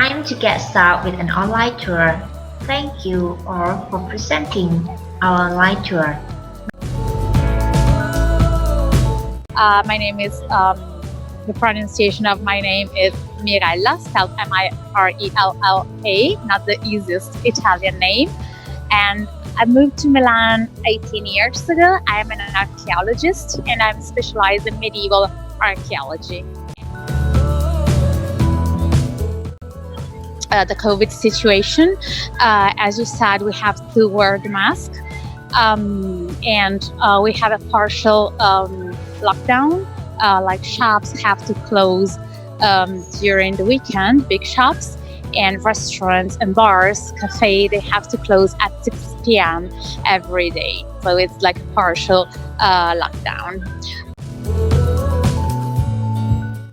time to get started with an online tour. Thank you all for presenting our online tour. My name is, the pronunciation of my name is Mirella, spelled Mirella, not the easiest Italian name. And I moved to Milan 18 years ago. I am an archaeologist and I'm specialized in medieval archaeology. The COVID situation, as you said, we have to wear the mask, and we have a partial lockdown. Like shops have to close during the weekend, big shops, and restaurants and bars, cafe, they have to close at 6 p.m. every day. So it's like a partial lockdown.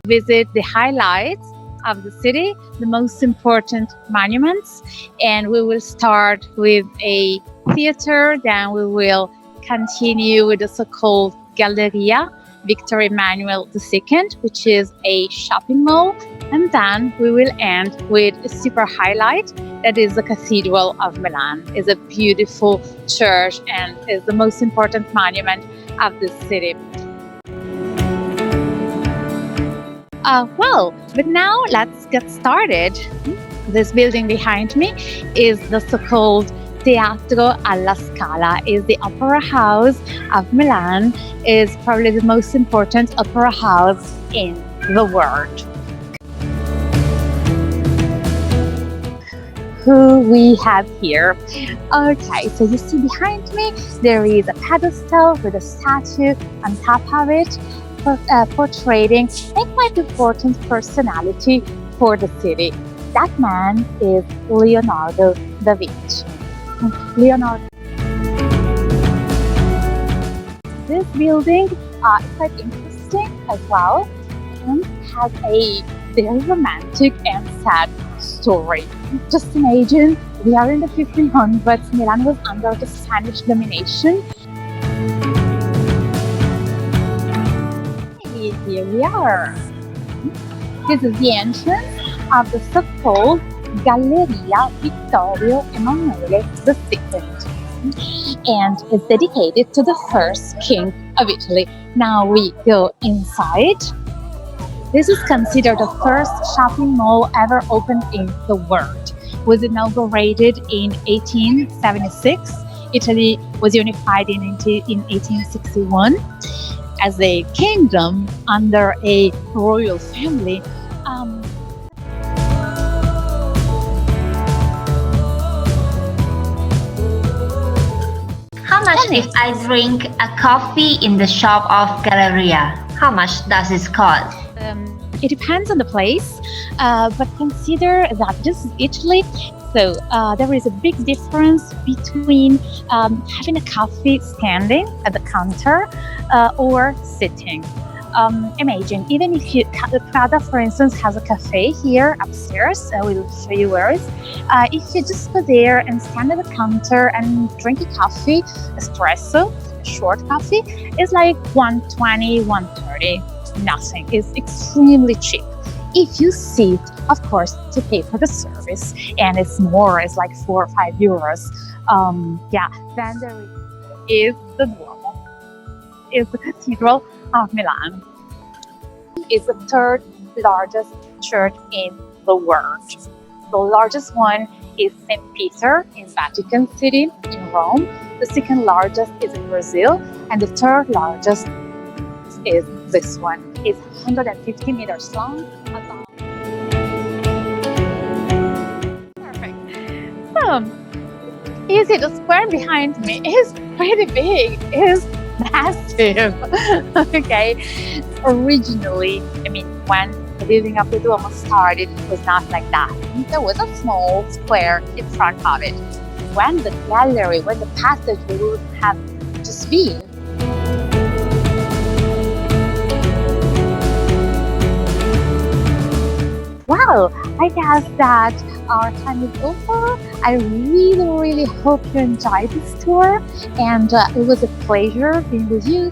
Visit the highlights of the city, the most important monuments, and we will start with a theater, then we will continue with the so-called Galleria Victor Emmanuel II, which is a shopping mall, and then we will end with a super highlight that is the Cathedral of Milan. It's a beautiful church and is the most important monument of the city. But now let's get started. This building behind me is the so-called Teatro alla Scala, is the opera house of Milan, is probably the most important opera house in the world. Who we have here? Okay, so you see behind me there is a pedestal with a statue on top of it, portraying a quite important personality for the city. That man is Leonardo da Vinci. Leonardo. This building is quite interesting as well and has a very romantic and sad story. Just imagine, we are in the 1500s, Milan was under the Spanish domination. Here we are. This is the entrance of the so-called Galleria Vittorio Emanuele II, and is dedicated to the first king of Italy. Now we go inside. This is considered the first shopping mall ever opened in the world. It was inaugurated in 1876. Italy was unified in 1861 as a kingdom under a royal family. How much if I drink a coffee in the shop of Galleria? How much does it cost? It depends on the place, but consider that this is Italy, so there is a big difference between having a coffee standing at the counter or sitting. Imagine, even if Prada, for instance, has a cafe here upstairs, I will show you where it is. If you just go there and stand at the counter and drink a coffee, espresso, a short coffee, it's like 120, 130. Nothing. It's extremely cheap. If you sit, of course, to pay for the service, and it's more, it's like 4 or 5 euros. Then there is the Duomo, is the Cathedral of Milan. It's the third largest church in the world. The largest one is St. Peter in Vatican City in Rome. The second largest is in Brazil, and the third largest is this one. It's 150 meters long. Perfect. So, you see the square behind me is pretty big. It's massive. Okay. Originally, when the building of the Duomo started, it was not like that. There was a small square in front of it. When the gallery, when the passage would have just been, well, I guess that our time is over. I really hope you enjoyed this tour, and it was a pleasure being with you.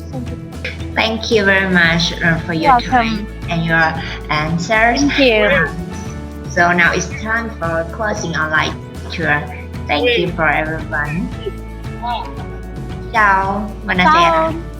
Thank you very much for your time and your answers. Thank you. So now it's time for closing our lecture. Thank you for everyone. Ciao, buonasera. Ciao.